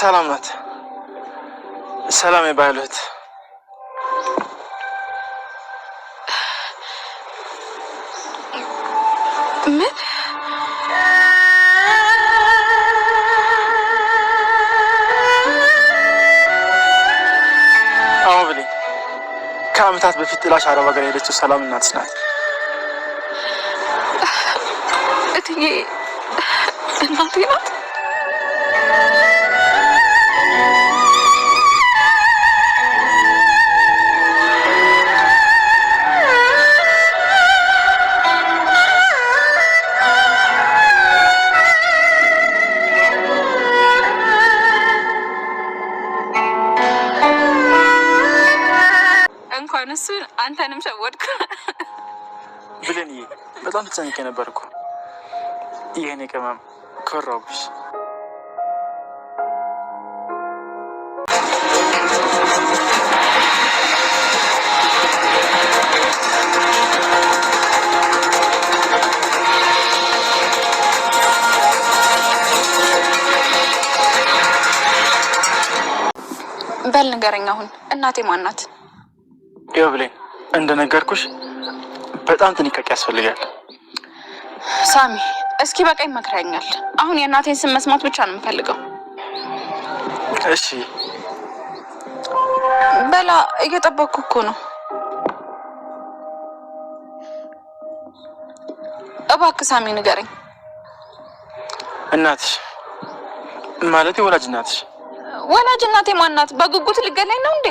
ሰላም ናት። ሰላም የባሉት ምን አሁን ብለኝ ከአመታት በፊት ጥላሽ አረብ ሀገር ሄደችው ሰላም እናትሽ ናት። እትዬ እናቴ ናት። እንኳን እሱን አንተንም ሸወድኩ። ብለንዬ በጣም ተጨንቄ ነበርኩ። ይሄኔ ቅመም ኮራብሽ። በል ንገረኝ አሁን እናቴ ማን ናት? ይኸው ብሌን እንደነገርኩሽ በጣም ጥንቃቄ ያስፈልጋል። ሳሚ እስኪ በቃ ይመክረኛል። አሁን የእናቴን ስም መስማት ብቻ ነው የምፈልገው። እሺ በላ እየጠበቅኩ እኮ ነው። እባክህ ሳሚ ንገረኝ። እናትሽ ማለት ወላጅ እናትሽ? ወላጅ እናቴ ማን ናት? በጉጉት ልገለኝ ነው እንዴ?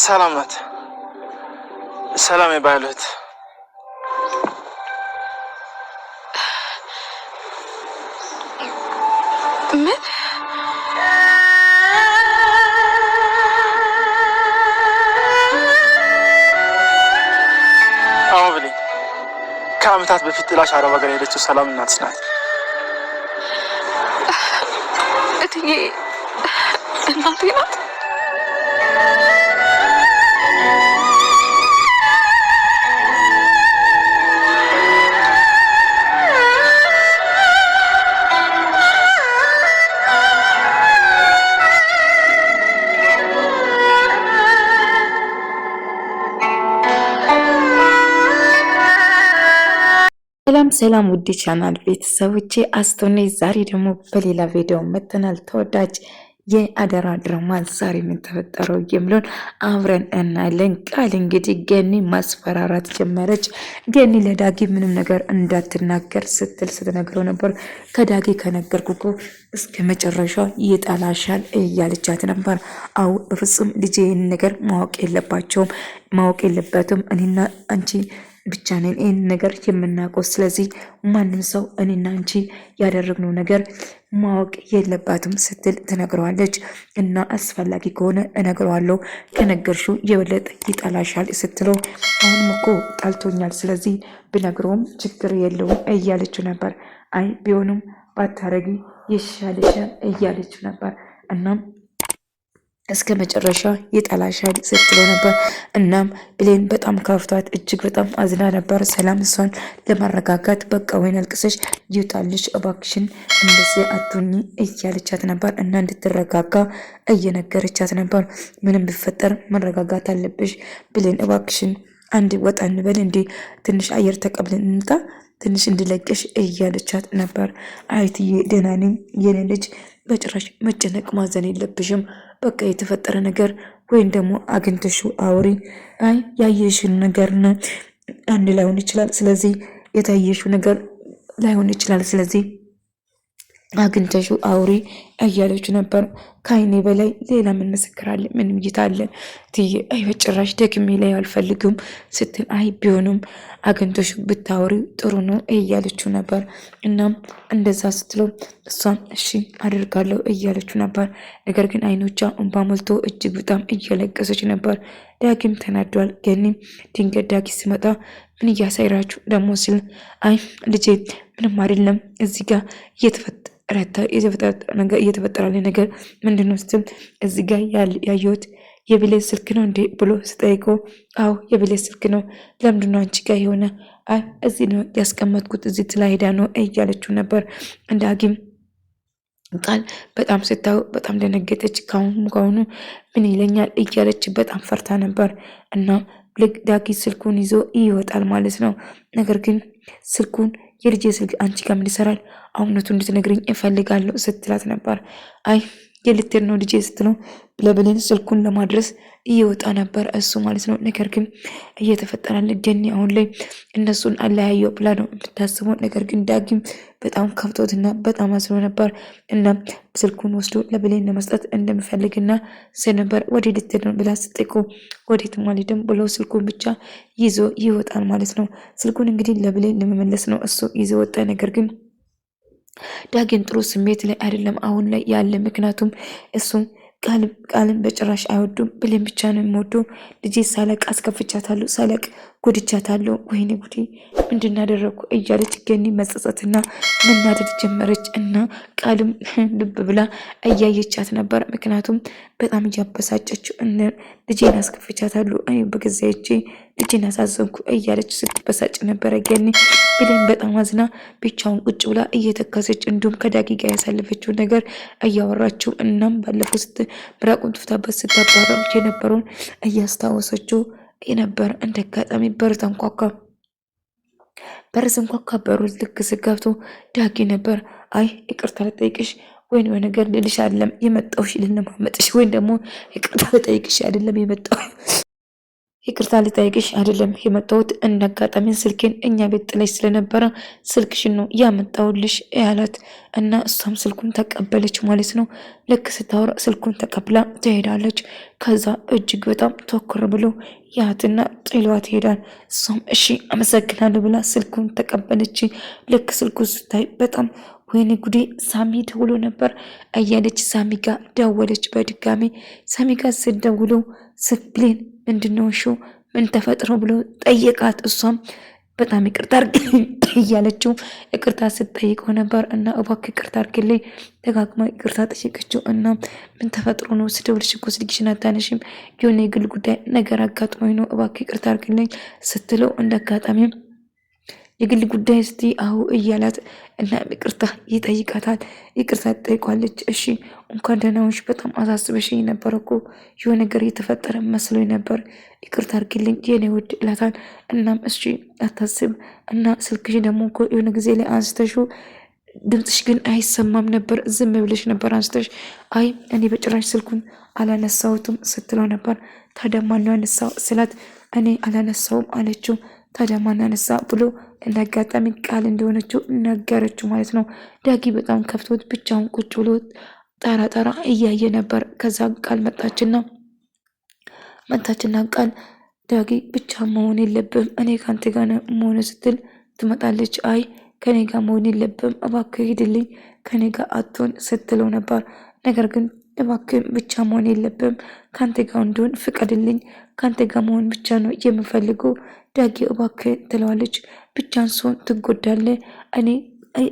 ሰላም ናት። ሰላም የባሉት ምን አሁን ብለኝ ከአመታት በፊት ጥላሽ አረብ ሀገር ሄደችው ሰላም እናትሽ ናት። እትዬ እናቴ ናት። ሰላም ውድ ቻናል ቤተሰቦቼ አስቶኔ ዛሬ ደግሞ በሌላ ቪዲዮ መጥተናል። ተወዳጅ የአደራ ድራማ ዛሬ ምን ተፈጠረው የሚለውን አብረን እናያለን። ቃል እንግዲህ ገኒ ማስፈራራት ጀመረች። ገኒ ለዳጊ ምንም ነገር እንዳትናገር ስትነግረው ነበር። ከዳጊ ከነገርኩ እኮ እስከ መጨረሻው ይጣላሻል እያለቻት ነበር። አው በፍጹም ልጄ ይህን ነገር ማወቅ የለበትም እኔና አንቺ ብቻ ነን ይህን ነገር የምናውቀው። ስለዚህ ማንም ሰው እኔና አንቺ ያደረግነው ነገር ማወቅ የለባትም ስትል ትነግረዋለች። እና አስፈላጊ ከሆነ እነግረዋለሁ ከነገርሽው የበለጠ ይጠላሻል ስትለው አሁንም እኮ ጣልቶኛል ስለዚህ ብነግረውም ችግር የለውም እያለችው ነበር። አይ ቢሆንም ባታረጊ ይሻልሻል እያለችው ነበር። እናም እስከ መጨረሻ ይጠላሻል ስትለው ነበር። እናም ብሌን በጣም ከፍቷት እጅግ በጣም አዝና ነበር። ሰላም እሷን ለማረጋጋት በቃ ወይን አልቅሰሽ ይውጣልሽ እባክሽን እንደዚህ አትሁኚ እያለቻት ነበር እና እንድትረጋጋ እየነገረቻት ነበር። ምንም ቢፈጠር መረጋጋት አለብሽ ብሌን እባክሽን አንድ ወጣ እንበል እንዴ ትንሽ አየር ተቀብለን እንምጣ ትንሽ እንድለቅሽ እያለቻት ነበር። አይትዬ ደህና ነኝ የኔ ልጅ በጭራሽ መጨነቅ ማዘን የለብሽም በቃ የተፈጠረ ነገር ወይም ደግሞ አግኝተሽው አውሪ። አይ ያየሽን ነገር ነው አንድ ላይሆን ይችላል ስለዚህ የታየሽው ነገር ላይሆን ይችላል ስለዚህ አግኝተሽው አውሪ እያለችው ነበር። ከአይኔ በላይ ሌላ ምን ምስክር አለ? ምን እይታ አለ? ትዬ አይ በጭራሽ ደግሜ ላይ አልፈልግም ስትል አይ ቢሆንም አግኝተሽው ብታወሪ ጥሩ ነው እያለችው ነበር። እናም እንደዛ ስትለው እሷም እሺ አድርጋለሁ እያለችው ነበር። ነገር ግን አይኖቿ እንባ ሞልቶ እጅግ በጣም እየለቀሰች ነበር። ዳጊም ተናዷል። ገኒም ድንገት ዳጊ ሲመጣ ምን እያሳይራችሁ ደግሞ ሲል አይ ልጄ ምንም አይደለም እዚህ ጋር እየተፈጠረ ነገር ምንድነው ስትል እዚህ ጋር ያየሁት የብሌን ስልክ ነው እንዴ ብሎ ስጠይቀው አዎ የብሌን ስልክ ነው። ለምንድን ነው አንቺ ጋር የሆነ? አይ እዚህ ነው ያስቀመጥኩት እዚህ ትላሄዳ ነው እያለችው ነበር። ዳጊም ቃል በጣም ስታው በጣም ደነገጠች። ከአሁኑ ምን ይለኛል እያለች በጣም ፈርታ ነበር። እና ዳጊ ስልኩን ይዞ ይወጣል ማለት ነው። ነገር ግን ስልኩን የልጄ ስልክ አንቺ ጋር ምን ይሰራል? እውነቱ እንድትነግርኝ እፈልጋለሁ ስትላት ነበር። አይ የልትር ነው ልጄ ስትለው ለብሌን ስልኩን ለማድረስ እየወጣ ነበር እሱ ማለት ነው። ነገር ግን እየተፈጠራል ገኒ አሁን ላይ እነሱን አለያየው ብላ ነው የምታስበው። ነገር ግን ዳጊም በጣም ከብቶትና በጣም አዝኖ ነበር እና ስልኩን ወስዶ ለብሌን ለመስጠት እንደሚፈልግና ነበር። ወደ ልትር ነው ብላ ስጠይቀው ወዴትም አልሄድም ብሎ ስልኩን ብቻ ይዞ ይወጣል ማለት ነው። ስልኩን እንግዲህ ለብሌን ለመመለስ ነው እሱ ይዞ ወጣ። ነገር ግን ዳግም ጥሩ ስሜት ላይ አይደለም አሁን ላይ ያለ። ምክንያቱም እሱም ቃልን በጭራሽ አይወዱም። ብሌን ብቻ ነው የሚወደው። ልጄ ሳለቅ አስከፍቻታለሁ፣ ሳለቅ ጎድቻታለሁ። ወይኔ ጉዴ ምንድን አደረግኩ እያለች ገኒ መጸጸትና መናደድ ጀመረች። እና ቃልም ልብ ብላ እያየቻት ነበር። ምክንያቱም በጣም እያበሳጨችው ልጄን አስከፍቻታለሁ፣ እኔ በገዛ እጄ ልጄን አሳዘንኩ እያለች ስትበሳጭ ነበረ ገኒ። ብሌን በጣም አዝና ብቻውን ቁጭ ብላ እየተከሰች እንዲሁም ከዳጊ ጋር ያሳለፈችው ነገር እያወራችው እናም ባለፈው ምራቁን ትፍታበት ስታባረው የነበረውን እያስታወሰችው ነበር። እንደ አጋጣሚ በር ተንኳኳ። በር ስንኳኳ በሩ ልክ ስገብቶ ዳጊ ነበር። አይ ይቅርታ ልጠይቅሽ ወይም ነገር ልልሽ አይደለም የመጣሁሽ ልንማመጥሽ ወይም ደግሞ ይቅርታ ልጠይቅሽ አይደለም የመጣሁት እንደ አጋጣሚ ስልኬን እኛ ቤት ጥለሽ ስለነበረ ስልክሽን ነው ያመጣሁልሽ ያላት እና እሷም ስልኩን ተቀበለች ማለት ነው። ልክ ስታወራ ስልኩን ተቀብላ ትሄዳለች። ከዛ እጅግ በጣም ተኮር ብሎ ያትና ጥሏት ይሄዳል። እሷም እሺ አመሰግናለሁ ብላ ስልኩን ተቀበለች። ልክ ስልኩ ስታይ በጣም ወይኔ ጉዴ ሳሚ ደውሎ ነበር እያለች ሳሚ ጋር ደወለች። በድጋሚ ሳሚ ጋር ስደውሎ ብሌን ምንድነው ምን ተፈጥሮ ብሎ ጠየቃት። እሷም በጣም ይቅርታ አድርግልኝ እያለችው ይቅርታ ስትጠይቀው ነበር እና እባክህ ይቅርታ አድርግልኝ ደጋግማ ይቅርታ ጠየቀችው። እና ምን ተፈጥሮ ነው ስደውልሽ እኮ ስልክሽን አታነሺም የሆነ የግል ጉዳይ ነገር አጋጥሞኝ ነው እባክህ ይቅርታ አድርግልኝ ስትለው እንደ አጋጣሚ የግል ጉዳይ እስቲ አሁ እያላት እና ይቅርታ ይጠይቃታል። ይቅርታ ትጠይቋለች። እሺ እንኳን ደህና ሆንሽ፣ በጣም አሳስበሽኝ ነበር እኮ የሆነ ነገር እየተፈጠረ መስሎኝ ነበር፣ ይቅርታ አድርጊልኝ የኔ ውድ እላታል። እናም እሺ አታስብ እና ስልክሽ ደግሞ እኮ የሆነ ጊዜ ላይ አንስተሽው ድምፅሽ ግን አይሰማም ነበር፣ ዝም ብለሽ ነበር አንስተሽ። አይ እኔ በጭራሽ ስልኩን አላነሳሁትም ስትለው ነበር። ታዲያ ማነው ያነሳው ስላት እኔ አላነሳውም አለችው። ታዲያ ማን አነሳ ብሎ እንዳጋጣሚ ቃል እንደሆነችው ነገረችው ማለት ነው። ዳጊ በጣም ከፍቶት ብቻውን ቁጭ ብሎ ጠራ እያየ ነበር። ከዛ ቃል መጣችና ቃል ዳጊ ብቻ መሆን የለብም እኔ ካንተ ጋር መሆን ስትል ትመጣለች። አይ ከኔ ጋር መሆን የለብም እባክህ ሂድልኝ ከኔ ጋር አትሆን ስትለው ነበር። ነገር ግን እባክህ ብቻ መሆን የለብም ካንተ ጋር እንደሆን ፍቀድልኝ ካንተ ጋር መሆን ብቻ ነው የምፈልገው ዳጊ እባክህ ትለዋለች። ብቻን ሰውን ትጎዳለህ እኔ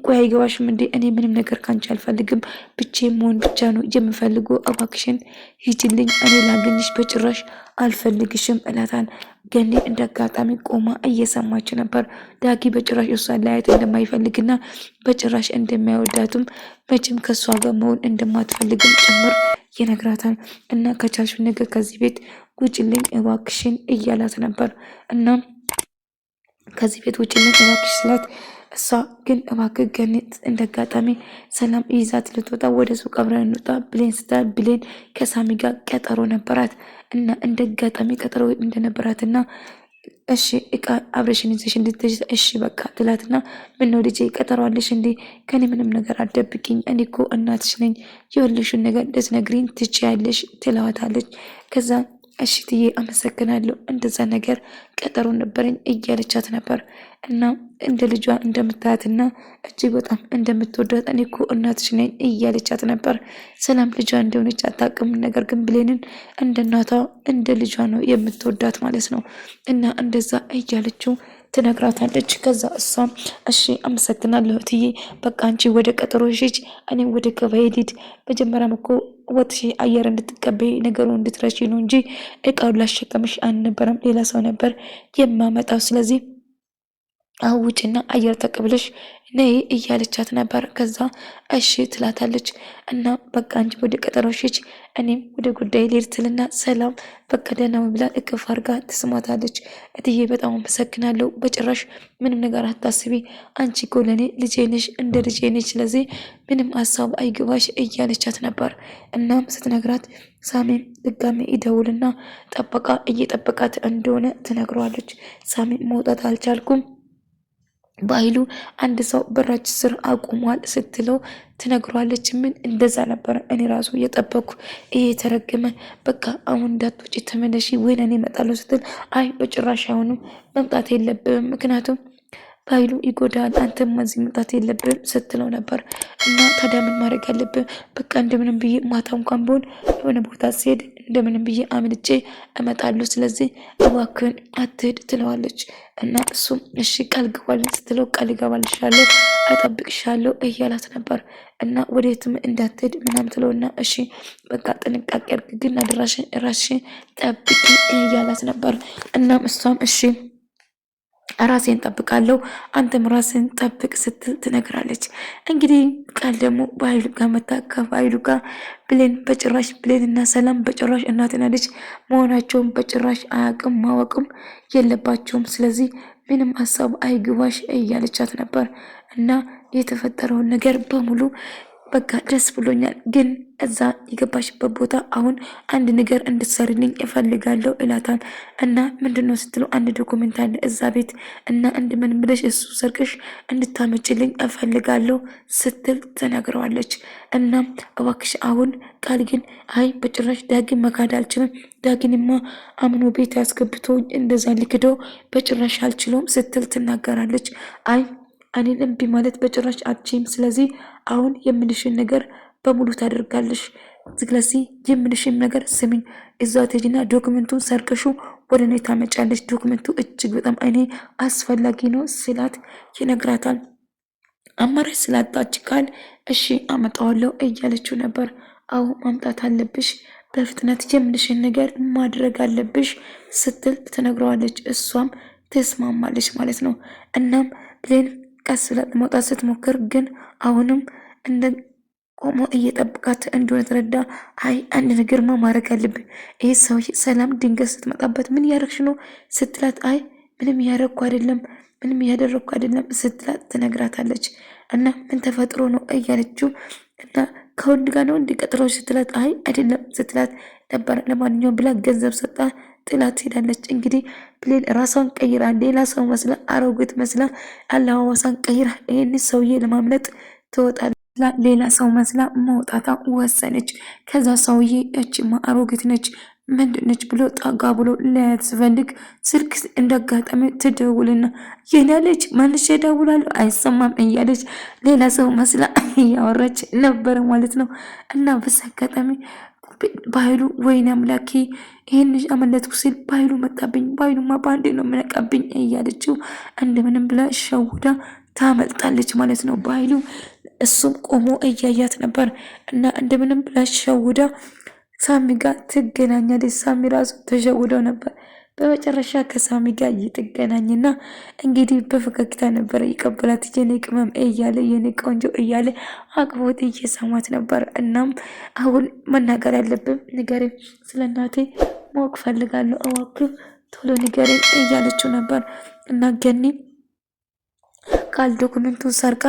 ቆይ አይገባሽም እንዴ እኔ ምንም ነገር ካንቺ አልፈልግም ብቻዬን መሆን ብቻ ነው የምፈልገው እባክሽን ሂጂልኝ እኔ ላገኝሽ በጭራሽ አልፈልግሽም እላታል። ገኒ እንደ አጋጣሚ ቆማ እየሰማች ነበር። ዳጊ በጭራሽ እሷን ላያት እንደማይፈልግና በጭራሽ እንደማይወዳትም መቼም ከእሷ ጋር መሆን እንደማትፈልግም ጭምር ይነግራታል። እና ከቻልሽ ነገር ከዚህ ቤት ውጭልኝ እባክሽን እያላት ነበር። እና ከዚህ ቤት ውጭልኝ እባክሽ ስላት እሷ ግን እባክህ ገነት እንደ አጋጣሚ ሰላም ይዛት ልትወጣ ወደ ሱቅ አብረን እንውጣ ብሌን ስታል ብሌን ከሳሚ ጋር ቀጠሮ ነበራት እና እንደ አጋጣሚ ቀጠሮ እንደነበራትና እሺ እቃ አብረሽን ይዘሽ እንድትሄጂ እሺ በቃ ትላትና ምነው ልጄ ቀጠሮ አለሽ እንዴ ከኔ ምንም ነገር አትደብቂኝ እኔ እኮ እናትሽ ነኝ የወለሽውን ነገር ልትነግሪኝ ትችያለሽ ትለዋታለች። ከዛ እሺ ትዬ አመሰግናለሁ እንደዛ ነገር ቀጠሮ ነበረኝ እያለቻት ነበር። እና እንደ ልጇ እንደምታያትና እጅግ በጣም እንደምትወዳት እኔ እኮ እናትሽ ነኝ እያለቻት ነበር። ሰላም ልጇ እንደሆነች አታውቅም። ነገር ግን ብሌንን እንደ እናቷ እንደ ልጇ ነው የምትወዳት ማለት ነው። እና እንደዛ እያለችው ትነግራታለች። ከዛ እሷም እሺ አመሰግናለሁ እትዬ፣ በቃ አንቺ ወደ ቀጠሮ ሂጂ፣ እኔም ወደ ገበያ ልሂድ። መጀመሪያም እኮ ወጥሽ አየር እንድትቀበይ ነገሩ እንድትረሺ ነው እንጂ እቃውን ላሸከምሽ አልነበረም፣ ሌላ ሰው ነበር የማመጣው። ስለዚህ አውጭና አየር ተቀብለሽ ነይ እያለቻት ነበር። ከዛ እሺ ትላታለች። እና በቃ አንቺ ወደ ቀጠሮሽ ሂጂ፣ እኔም ወደ ጉዳይ ልሄድ ትልና ሰላም በቃ ደህና ብላ እቅፍ አድርጋ ትስማታለች። እትዬ በጣም አመሰግናለሁ፣ በጭራሽ ምንም ነገር አታስቢ፣ አንቺ እኮ ለእኔ ልጄ ነሽ፣ እንደ ልጄ ነች፣ ስለዚህ ምንም ሀሳብ አይግባሽ እያለቻት ነበር። እናም ስትነግራት ሳሚም ድጋሜ ይደውልና ጠበቃ እየጠበቃት እንደሆነ ትነግረዋለች። ሳሚም መውጣት አልቻልኩም በኃይሉ አንድ ሰው በራች ስር አቁሟል ስትለው ትነግሯለች። ምን እንደዛ ነበረ እኔ ራሱ እየጠበኩ ይሄ ተረገመ፣ በቃ አሁን እንዳትወጪ ተመለሺ ወይ እኔ እመጣለሁ ስትል አይ በጭራሽ አይሆንም መምጣት የለብም ምክንያቱም በኃይሉ ይጎዳል፣ አንተም እዚህ መምጣት የለብም ስትለው ነበር። እና ታዲያ ምን ማድረግ ያለብን? በቃ እንደምንም ብዬ ማታ እንኳን ቢሆን የሆነ ቦታ ሲሄድ እንደምንም ብዬ አምልጬ እመጣለሁ፣ ስለዚህ እባክህን አትሄድ ትለዋለች። እና እሱም እሺ ቃል ግባልኝ ስትለው ቃል እገባልሻለሁ እጠብቅሻለሁ እያላት ነበር። እና ወዴትም እንዳትሄድ ምናምን ትለውና እሺ በቃ ጥንቃቄ አድርግ፣ ግን አድራሽን ራስሽን ጠብቂ እያላት ነበር። እናም እሷም እሺ ራሴን ጠብቃለሁ አንተም ራስን ጠብቅ ስትል ትነግራለች። እንግዲህ ቃል ደግሞ በኃይሉ ጋር መታ ከኃይሉ ጋር ብሌን በጭራሽ ብሌን እና ሰላም በጭራሽ እናትና ልጅ መሆናቸውን በጭራሽ አያውቅም ማወቅም የለባቸውም። ስለዚህ ምንም ሀሳብ አይግባሽ እያለቻት ነበር። እና የተፈጠረውን ነገር በሙሉ በቃ ደስ ብሎኛል፣ ግን እዛ የገባሽበት ቦታ አሁን አንድ ነገር እንድትሰርልኝ እፈልጋለሁ እላታል። እና ምንድነው ስትለው አንድ ዶኩሜንት አለ እዛ ቤት እና እንደምን ብለሽ እሱ ሰርቀሽ እንድታመጭልኝ እፈልጋለሁ ስትል ተናግረዋለች። እና እባክሽ አሁን ቃል ግን አይ በጭራሽ ዳግን መካድ አልችልም፣ ዳግንማ አምኖ ቤት ያስገብቶ እንደዛ ሊክደው በጭራሽ አልችለውም ስትል ትናገራለች። አይ እኔን እምቢ ማለት በጭራሽ አትችይም፣ ስለዚህ አሁን የምልሽን ነገር በሙሉ ታደርጋለሽ። ስለዚህ የምልሽን ነገር ስሚኝ፣ እዛ ትሄጂና ዶክመንቱን ሰርቀሹ ወደ እኔ ታመጫለሽ፣ ዶክመንቱ እጅግ በጣም እኔ አስፈላጊ ነው ስላት ይነግራታል። አማራጭ ስላጣች ቃል እሺ አመጣዋለሁ እያለችው ነበር። አዎ ማምጣት አለብሽ፣ በፍጥነት የምልሽን ነገር ማድረግ አለብሽ ስትል ትነግረዋለች። እሷም ትስማማለች ማለት ነው። እናም ብሌን ቀስ ብላ ለመውጣት ስትሞክር ግን አሁንም እንደ ቆሞ እየጠበቃት እንደሆነ ተረዳ። አይ አንድ ነገርማ ማድረግ አለብን፣ ይህ ሰውዬ ሰላም ድንገት ስትመጣበት ምን እያደረግሽ ነው ስትላት አይ ምንም እያደረግኩ አይደለም ምንም እያደረግኩ አይደለም ስትላት ትነግራታለች። እና ምን ተፈጥሮ ነው እያለችው እና ከወንድ ጋር ነው እንዲቀጥረው ስትላት አይ አይደለም ስትላት ነበር። ለማንኛውም ብላ ገንዘብ ሰጣ ጥላት ሄዳለች። እንግዲህ ብሌን ራሷን ቀይራ ሌላ ሰው መስላ አሮጊት መስላ አለባበሷን ቀይራ ይህን ሰውዬ ለማምለጥ ትወጣለች። ሌላ ሰው መስላ መውጣታ ወሰነች። ከዛ ሰውዬ እችማ አሮጊት ነች ምንድነች ብሎ ጠጋ ብሎ ለያት ስፈልግ ስልክ እንዳጋጣሚ ትደውልና የኔ ልጅ መልሼ እደውላለሁ አይሰማም እያለች ሌላ ሰው መስላ እያወራች ነበረ ማለት ነው። እና በዛ አጋጣሚ በኃይሉ ወይኔ አምላኬ ይህን ልጅ አመለጥኩ ሲል በኃይሉ መጣብኝ፣ በኃይሉማ በአንዴ ነው የምነቃብኝ እያለችው እንደምንም ብላ ሸውዳ ታመልጣለች ማለት ነው በኃይሉ። እሱም ቆሞ እያያት ነበር እና እንደምንም ብላ ሸውዳ ሳሚ ጋር ትገናኛለች። ሳሚ ራሱ ተሸውደው ነበር። በመጨረሻ ከሳሚ ጋር እየተገናኝና እንግዲህ በፈገግታ ነበረ ይቀበላት። የኔ ቅመም እያለ የኔ ቆንጆ እያለ አቅፎት እየሰማት ነበር። እናም አሁን መናገር ያለብን ንገረኝ፣ ስለ እናቴ ማወቅ ፈልጋለሁ፣ እባክህ ቶሎ ንገረኝ እያለችው ነበር። እና ገኒ ቃል ዶክመንቱን ሰርቃ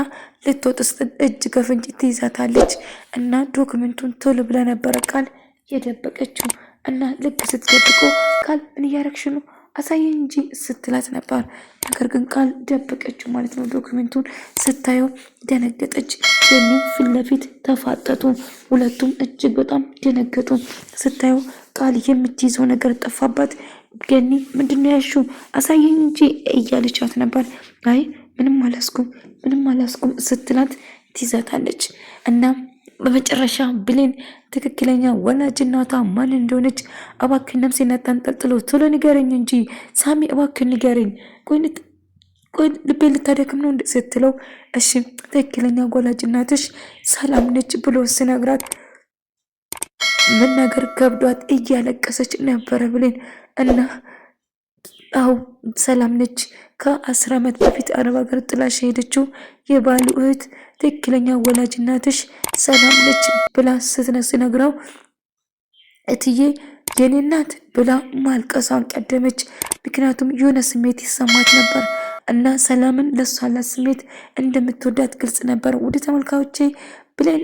ልትወጥ ስትል እጅ ከፍንጅ ትይዛታለች። እና ዶክመንቱን ቶሎ ብላ ነበረ ቃል የደበቀችው። እና ልክ ስትደብቆ ቃል ምን እያረግሽ ነው አሳየኝ እንጂ ስትላት ነበር። ነገር ግን ቃል ደበቀችው ማለት ነው። ዶክመንቱን ስታየው ደነገጠች። ገኒ ፊት ለፊት ተፋጠጡ። ሁለቱም እጅግ በጣም ደነገጡ። ስታየው ቃል የምትይዘው ነገር ጠፋባት። ገኒ ምንድነው ያልሽው አሳየኝ እንጂ እያለቻት ነበር። አይ ምንም አላስኩም ስትላት ትይዛታለች። እና በመጨረሻ ብሌን ትክክለኛ ወላጅ እናቷ ማን እንደሆነች እባክህ ነፍሴን አታንጠልጥሎ ቶሎ ንገረኝ እንጂ ሳሚ እባክህ ንገረኝ። ቆይ ቆይ ልቤ ልታደክም ነው ስትለው እሺ ትክክለኛ ወላጅ እናትሽ ሰላም ነች ብሎ ሲነግራት መናገር ከብዷት እያለቀሰች ነበረ ብሌን እና አው ሰላም ነች ከ10 ዓመት በፊት አረብ ሀገር ጥላሽ ሄደችው የባሉ እህት ትክክለኛ ወላጅ እናትሽ ሰላም ነች ብላ ስትነግረው እትዬ የኔ እናት ብላ ማልቀሷን ቀደመች። ምክንያቱም የሆነ ስሜት ይሰማት ነበር እና ሰላምን ለሷ ያላት ስሜት እንደምትወዳት ግልጽ ነበር። ወደ ተመልካዮቼ ብሌን